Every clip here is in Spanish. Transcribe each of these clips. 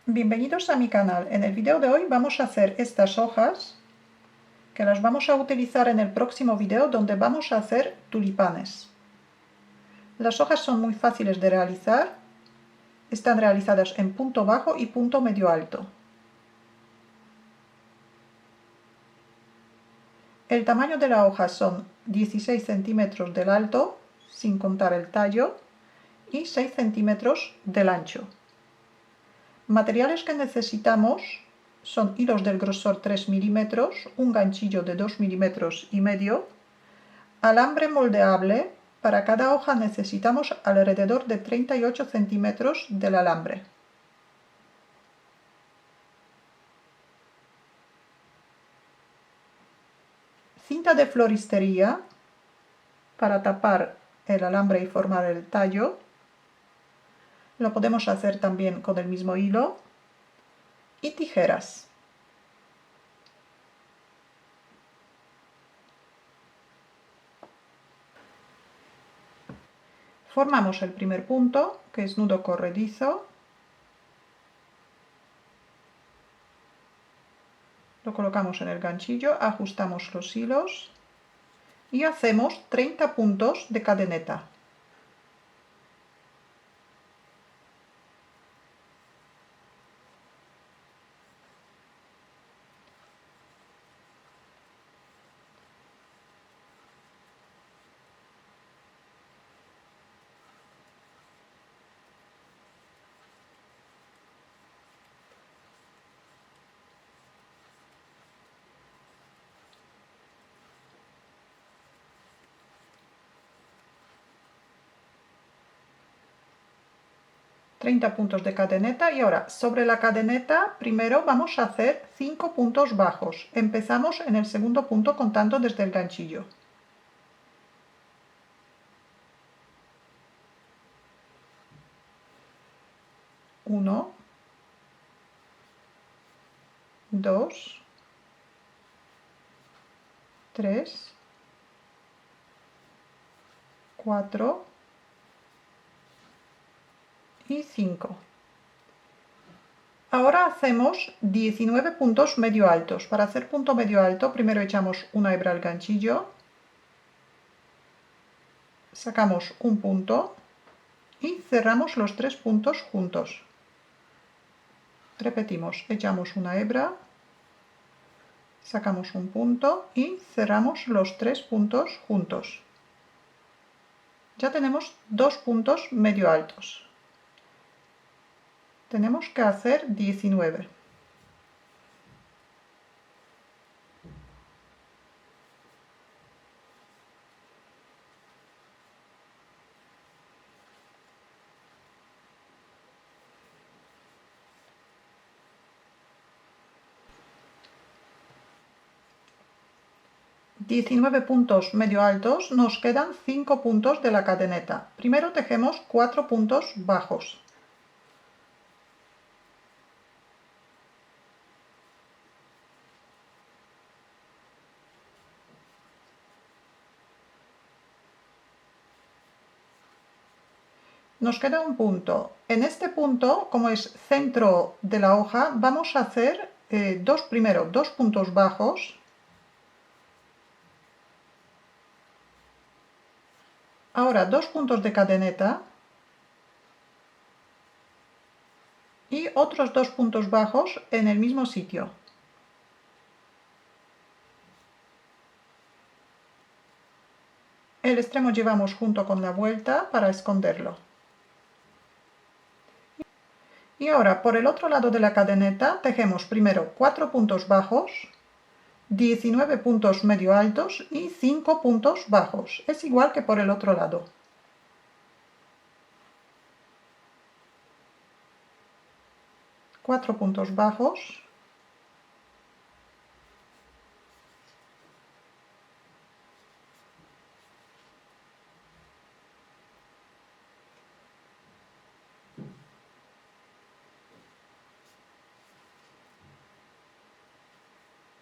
Bienvenidos a mi canal. En el video de hoy vamos a hacer estas hojas que las vamos a utilizar en el próximo video donde vamos a hacer tulipanes. Las hojas son muy fáciles de realizar, están realizadas en punto bajo y punto medio alto. El tamaño de la hoja son 16 centímetros del alto, sin contar el tallo, y 6 centímetros del ancho. Materiales que necesitamos son hilos del grosor 3 milímetros, un ganchillo de 2 milímetros y medio, alambre moldeable. Para cada hoja necesitamos alrededor de 38 centímetros del alambre. Cinta de floristería para tapar el alambre y formar el tallo. Lo podemos hacer también con el mismo hilo. Y tijeras. Formamos el primer punto, que es nudo corredizo. Lo colocamos en el ganchillo, ajustamos los hilos y hacemos 30 puntos de cadeneta. Puntos de cadeneta y ahora sobre la cadeneta primero vamos a hacer 5 puntos bajos. Empezamos en el segundo punto contando desde el ganchillo. 1, 2, 3, 4 y 5. Ahora hacemos 19 puntos medio altos. Para hacer punto medio alto, primero echamos una hebra al ganchillo, sacamos un punto y cerramos los 3 puntos juntos. Repetimos, echamos una hebra, sacamos un punto y cerramos los 3 puntos juntos. Ya tenemos 2 puntos medio altos. Tenemos que hacer 19. Puntos medio altos, nos quedan 5 puntos de la cadeneta. Primero tejemos 4 puntos bajos. Nos queda un punto. En este punto, como es centro de la hoja, vamos a hacer primero 2 puntos bajos. Ahora 2 puntos de cadeneta y otros 2 puntos bajos en el mismo sitio. El extremo llevamos junto con la vuelta para esconderlo. Y ahora por el otro lado de la cadeneta tejemos primero 4 puntos bajos, 19 puntos medio altos y 5 puntos bajos. Es igual que por el otro lado. Cuatro puntos bajos.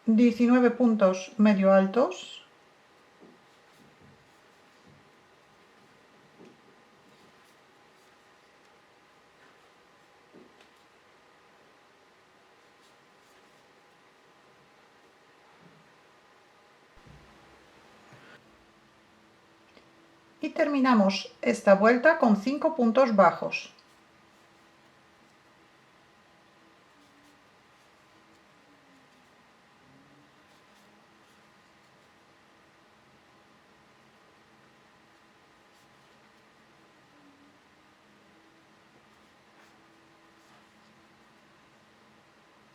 Diecinueve puntos medio altos. y terminamos esta vuelta con 5 puntos bajos.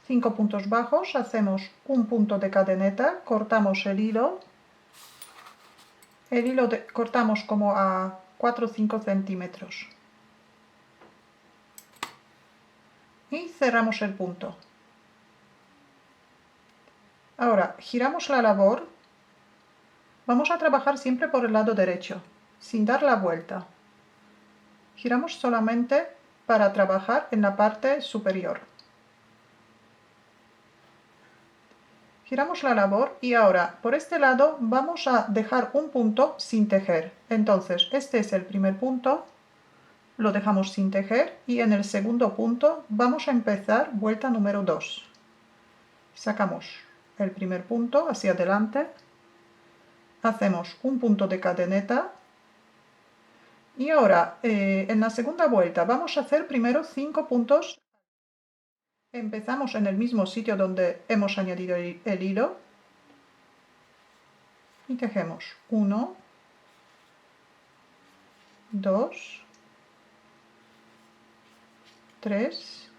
Cinco puntos bajos, hacemos un punto de cadeneta, cortamos el hilo cortamos como a 4 o 5 centímetros y cerramos el punto. Ahora giramos la labor, vamos a trabajar siempre por el lado derecho, sin dar la vuelta. Giramos solamente para trabajar en la parte superior. Giramos la labor y ahora por este lado vamos a dejar un punto sin tejer. Entonces este es el primer punto, lo dejamos sin tejer y en el segundo punto vamos a empezar vuelta número 2. Sacamos el primer punto hacia adelante, hacemos un punto de cadeneta y ahora en la segunda vuelta vamos a hacer primero 5 puntos. Empezamos en el mismo sitio donde hemos añadido el hilo y tejemos 1, 2, 3,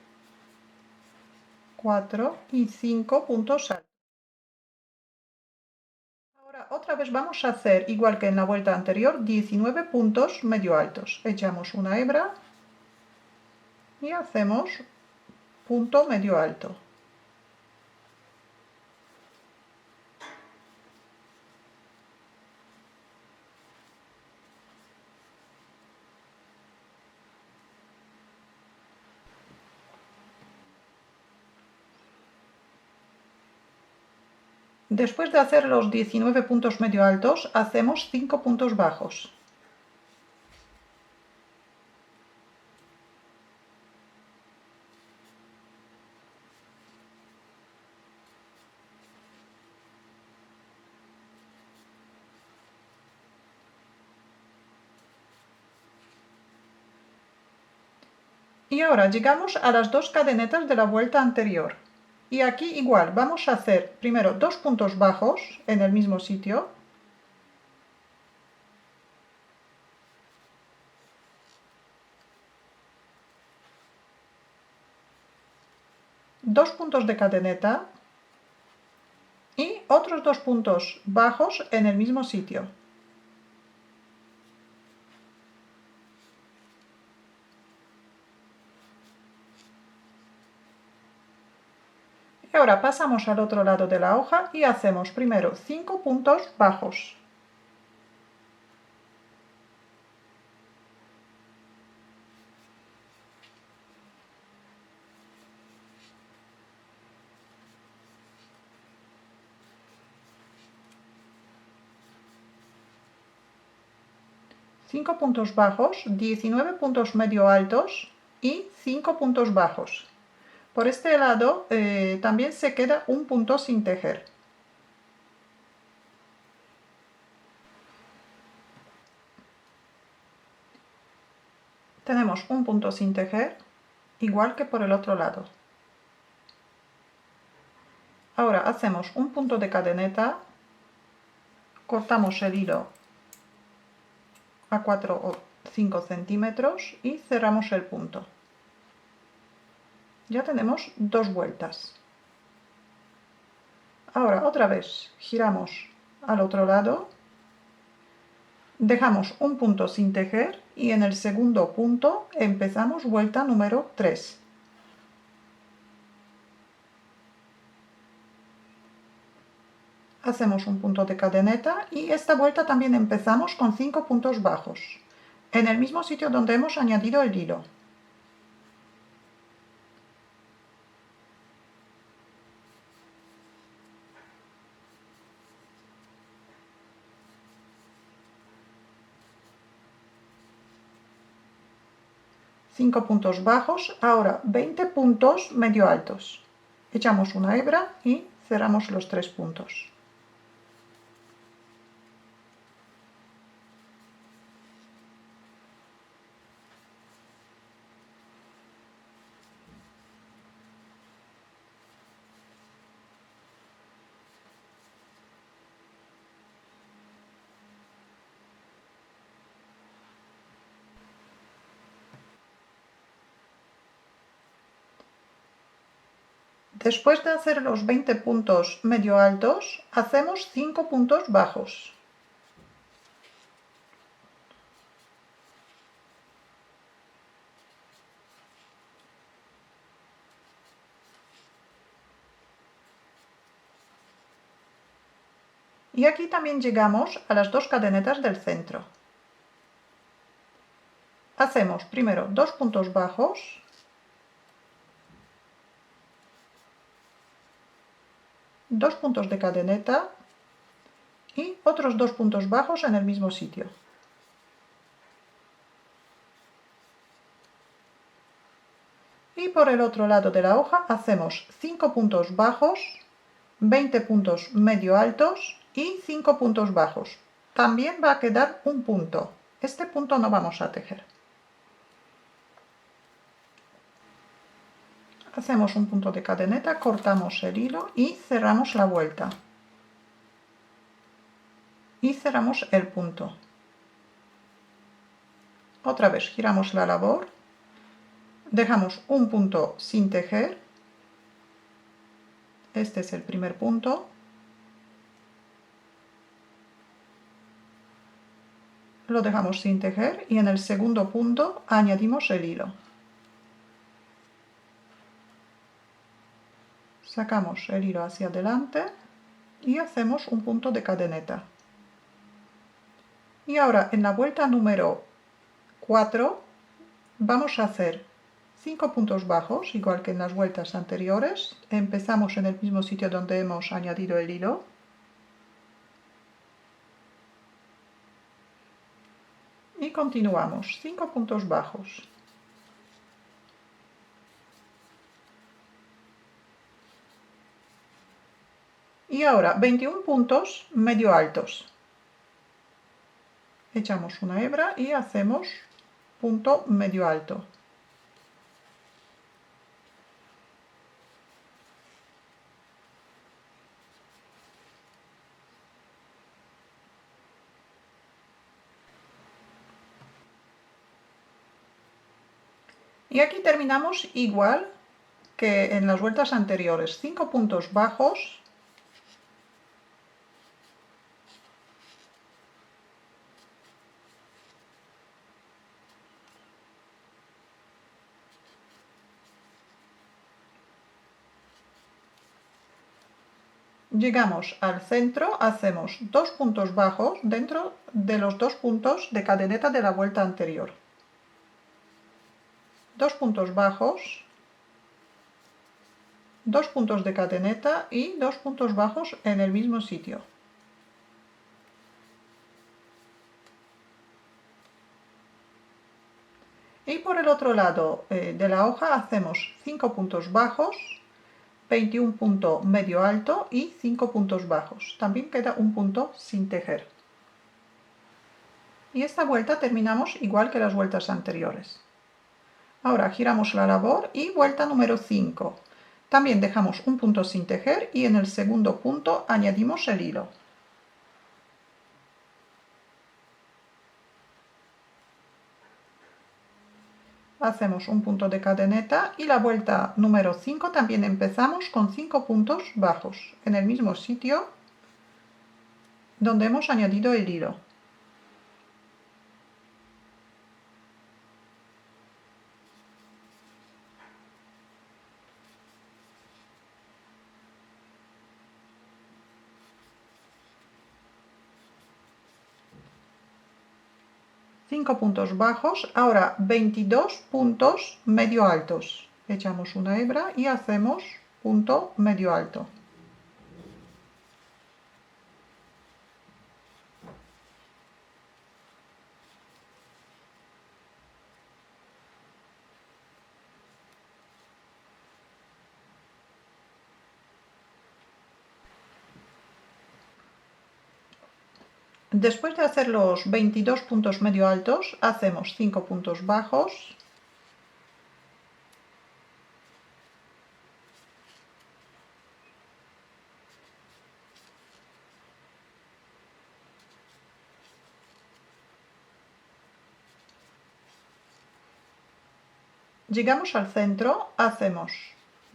4 y 5 puntos altos. Ahora otra vez vamos a hacer, igual que en la vuelta anterior, 19 puntos medio altos. Echamos una hebra y hacemos punto medio alto. Después de hacer los 19 puntos medio altos, hacemos 5 puntos bajos. Y ahora llegamos a las dos cadenetas de la vuelta anterior. Y aquí igual, vamos a hacer primero 2 puntos bajos en el mismo sitio. Dos puntos de cadeneta y otros 2 puntos bajos en el mismo sitio. Y ahora pasamos al otro lado de la hoja y hacemos primero 5 puntos bajos. Cinco puntos bajos, 19 puntos medio altos y 5 puntos bajos. Por este lado también se queda un punto sin tejer. Tenemos un punto sin tejer, igual que por el otro lado. Ahora hacemos un punto de cadeneta, cortamos el hilo a 4 o 5 centímetros y cerramos el punto. Ya tenemos 2 vueltas. Ahora otra vez giramos al otro lado, dejamos un punto sin tejer y en el segundo punto empezamos vuelta número 3. Hacemos un punto de cadeneta y esta vuelta también empezamos con 5 puntos bajos, en el mismo sitio donde hemos añadido el hilo. Cinco puntos bajos, ahora 20 puntos medio altos. Echamos una hebra y cerramos los 3 puntos. Después de hacer los 20 puntos medio altos, hacemos 5 puntos bajos. Y aquí también llegamos a las dos cadenetas del centro. Hacemos primero 2 puntos bajos, dos puntos de cadeneta y otros 2 puntos bajos en el mismo sitio. Y por el otro lado de la hoja hacemos 5 puntos bajos, 20 puntos medio altos y 5 puntos bajos. También va a quedar un punto. Este punto no vamos a tejer. Hacemos un punto de cadeneta, cortamos el hilo y cerramos la vuelta. Y cerramos el punto. Otra vez giramos la labor, dejamos un punto sin tejer. Este es el primer punto. Lo dejamos sin tejer y en el segundo punto añadimos el hilo. Sacamos el hilo hacia adelante y hacemos un punto de cadeneta. Y ahora en la vuelta número 4 vamos a hacer 5 puntos bajos, igual que en las vueltas anteriores. Empezamos en el mismo sitio donde hemos añadido el hilo. Y continuamos, 5 puntos bajos. Y ahora 21 puntos medio altos. Echamos una hebra y hacemos punto medio alto. Y aquí terminamos igual que en las vueltas anteriores, 5 puntos bajos, llegamos al centro, hacemos 2 puntos bajos dentro de los 2 puntos de cadeneta de la vuelta anterior. 2 puntos bajos, 2 puntos de cadeneta y 2 puntos bajos en el mismo sitio. Y por el otro lado de la hoja hacemos 5 puntos bajos, 21 punto medio alto y 5 puntos bajos. También queda un punto sin tejer. Y esta vuelta terminamos igual que las vueltas anteriores. Ahora giramos la labor y vuelta número 5. También dejamos un punto sin tejer y en el segundo punto añadimos el hilo. Hacemos un punto de cadeneta y la vuelta número 5 también empezamos con 5 puntos bajos en el mismo sitio donde hemos añadido el hilo. Cinco puntos bajos, ahora 22 puntos medio altos. Echamos una hebra y hacemos punto medio alto. Después de hacer los 22 puntos medio altos, hacemos 5 puntos bajos, llegamos al centro, hacemos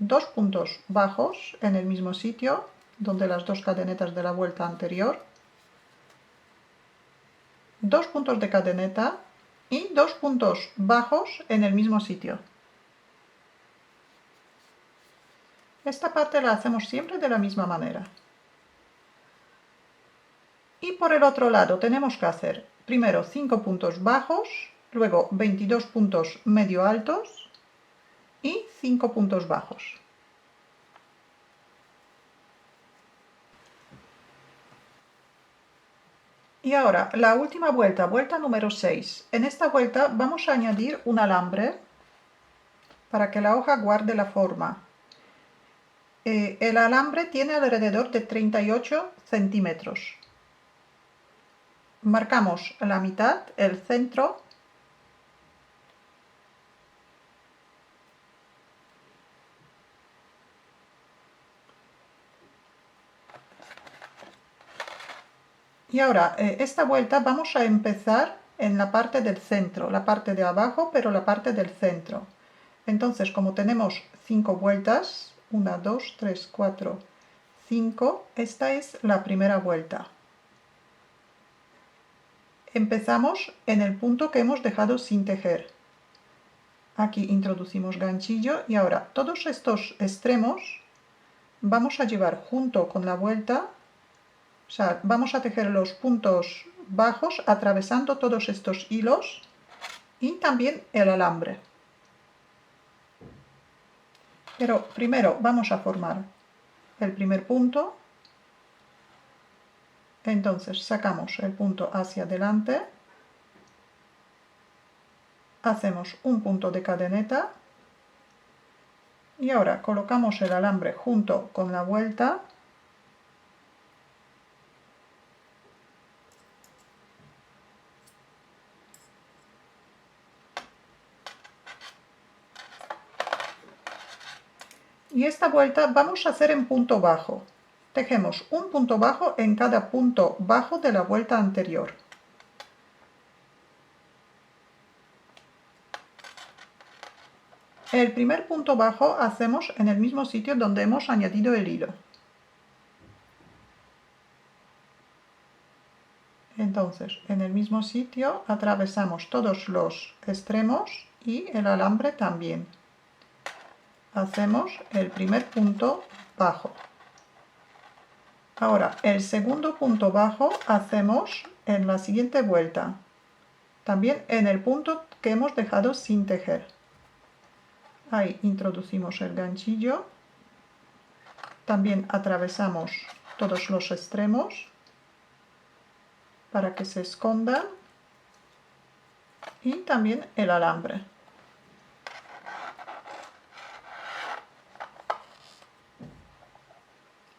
2 puntos bajos en el mismo sitio, donde las dos cadenetas de la vuelta anterior, 2 puntos de cadeneta y 2 puntos bajos en el mismo sitio. Esta parte la hacemos siempre de la misma manera. Y por el otro lado tenemos que hacer primero 5 puntos bajos, luego 22 puntos medio altos y 5 puntos bajos. Y ahora la última vuelta, vuelta número 6. En esta vuelta vamos a añadir un alambre para que la hoja guarde la forma. El alambre tiene alrededor de 38 centímetros. Marcamos la mitad, el centro, y ahora esta vuelta vamos a empezar en la parte del centro, la parte de abajo, pero la parte del centro. Entonces, como tenemos 5 vueltas, 1, 2, 3, 4, 5, esta es la primera vuelta. Empezamos en el punto que hemos dejado sin tejer. Aquí introducimos ganchillo y ahora todos estos extremos vamos a llevar junto con la vuelta, o sea, vamos a tejer los puntos bajos atravesando todos estos hilos y también el alambre. Pero primero vamos a formar el primer punto. Entonces sacamos el punto hacia adelante, hacemos un punto de cadeneta y ahora colocamos el alambre junto con la vuelta y esta vuelta vamos a hacer en punto bajo. Tejemos un punto bajo en cada punto bajo de la vuelta anterior. El primer punto bajo hacemos en el mismo sitio donde hemos añadido el hilo. Entonces, en el mismo sitio atravesamos todos los extremos y el alambre también. Hacemos el primer punto bajo. Ahora, el segundo punto bajo hacemos en la siguiente vuelta, también en el punto que hemos dejado sin tejer. Ahí introducimos el ganchillo, también atravesamos todos los extremos para que se escondan y también el alambre.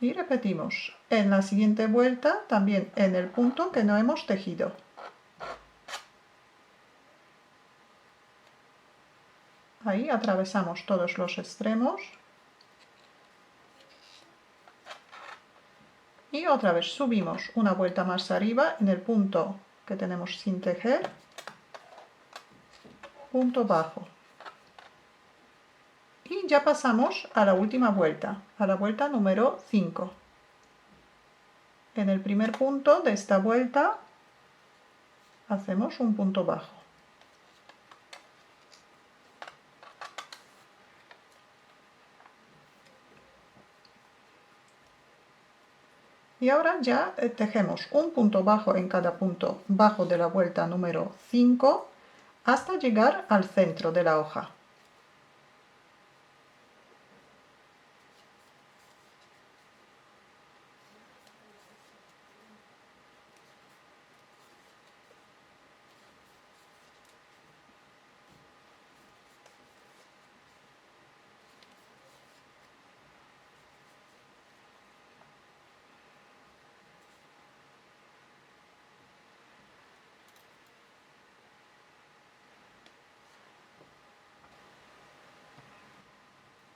Y repetimos en la siguiente vuelta también en el punto que no hemos tejido. Ahí atravesamos todos los extremos y otra vez subimos una vuelta más arriba en el punto que tenemos sin tejer, punto bajo. Y ya pasamos a la última vuelta, a la vuelta número 5. En el primer punto de esta vuelta hacemos un punto bajo. Y ahora ya tejemos un punto bajo en cada punto bajo de la vuelta número 5 hasta llegar al centro de la hoja.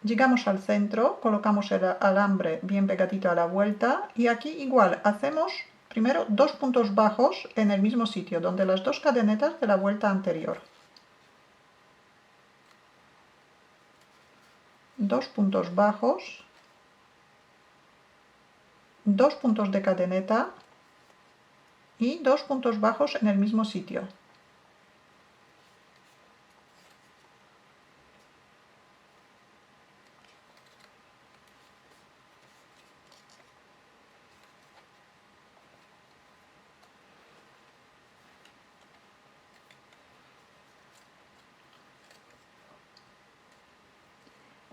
Llegamos al centro, colocamos el alambre bien pegadito a la vuelta y aquí igual hacemos primero 2 puntos bajos en el mismo sitio, donde las dos cadenetas de la vuelta anterior. 2 puntos bajos, 2 puntos de cadeneta y 2 puntos bajos en el mismo sitio.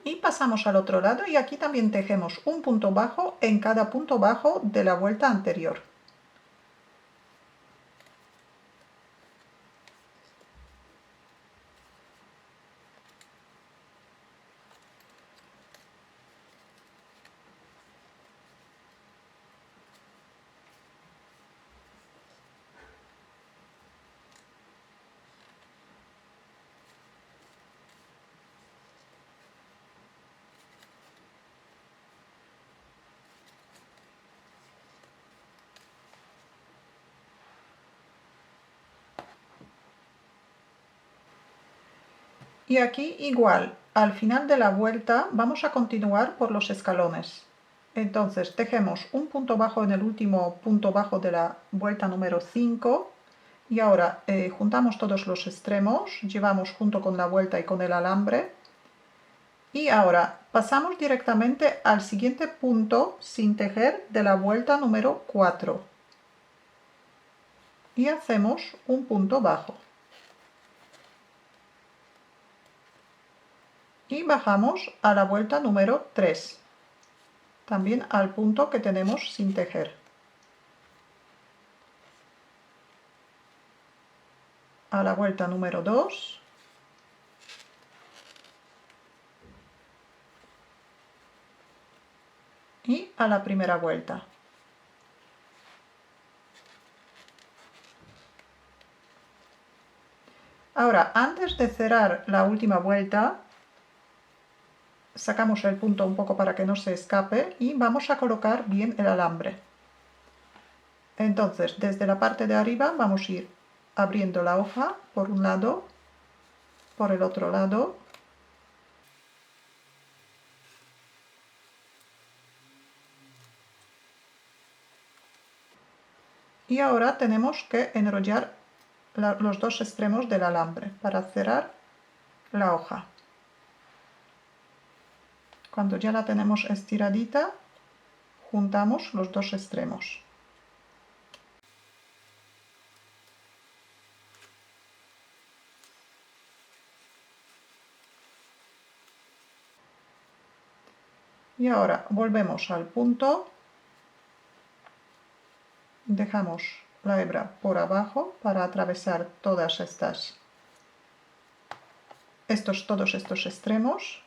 Y pasamos al otro lado y aquí también tejemos un punto bajo en cada punto bajo de la vuelta anterior. Y aquí igual, al final de la vuelta vamos a continuar por los escalones. Entonces tejemos un punto bajo en el último punto bajo de la vuelta número 5 y ahora juntamos todos los extremos, llevamos junto con la vuelta y con el alambre y ahora pasamos directamente al siguiente punto sin tejer de la vuelta número 4 y hacemos un punto bajo. Y bajamos a la vuelta número 3, también al punto que tenemos sin tejer. A la vuelta número 2. Y a la primera vuelta. Ahora, antes de cerrar la última vuelta, sacamos el punto un poco para que no se escape y vamos a colocar bien el alambre. Entonces, desde la parte de arriba vamos a ir abriendo la hoja por un lado, por el otro lado. Y ahora tenemos que enrollar los dos extremos del alambre para cerrar la hoja. Cuando ya la tenemos estiradita, juntamos los dos extremos. Y ahora volvemos al punto, dejamos la hebra por abajo para atravesar todos estos extremos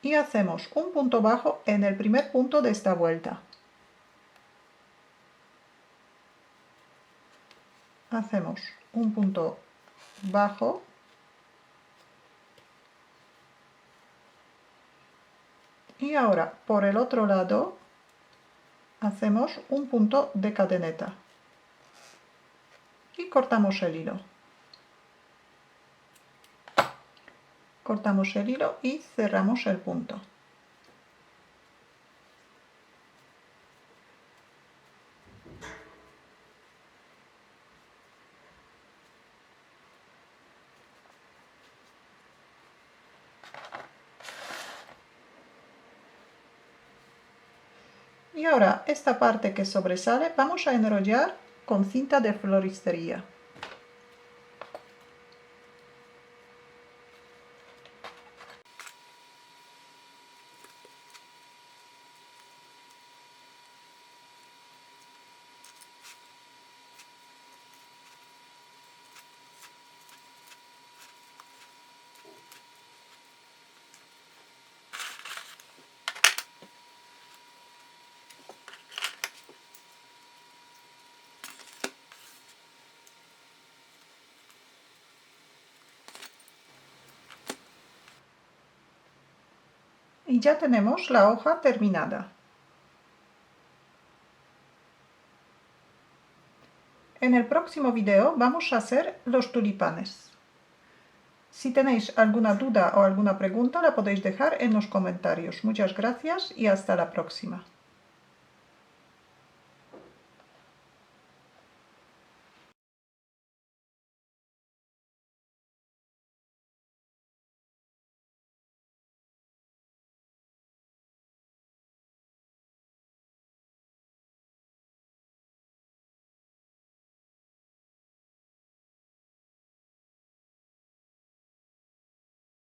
y hacemos un punto bajo en el primer punto de esta vuelta. Hacemos un punto bajo y ahora por el otro lado hacemos un punto de cadeneta y cortamos el hilo. Cortamos el hilo y cerramos el punto. Y ahora esta parte que sobresale vamos a enrollar con cinta de floristería. Y ya tenemos la hoja terminada. En el próximo video vamos a hacer los tulipanes. Si tenéis alguna duda o alguna pregunta la podéis dejar en los comentarios. Muchas gracias y hasta la próxima.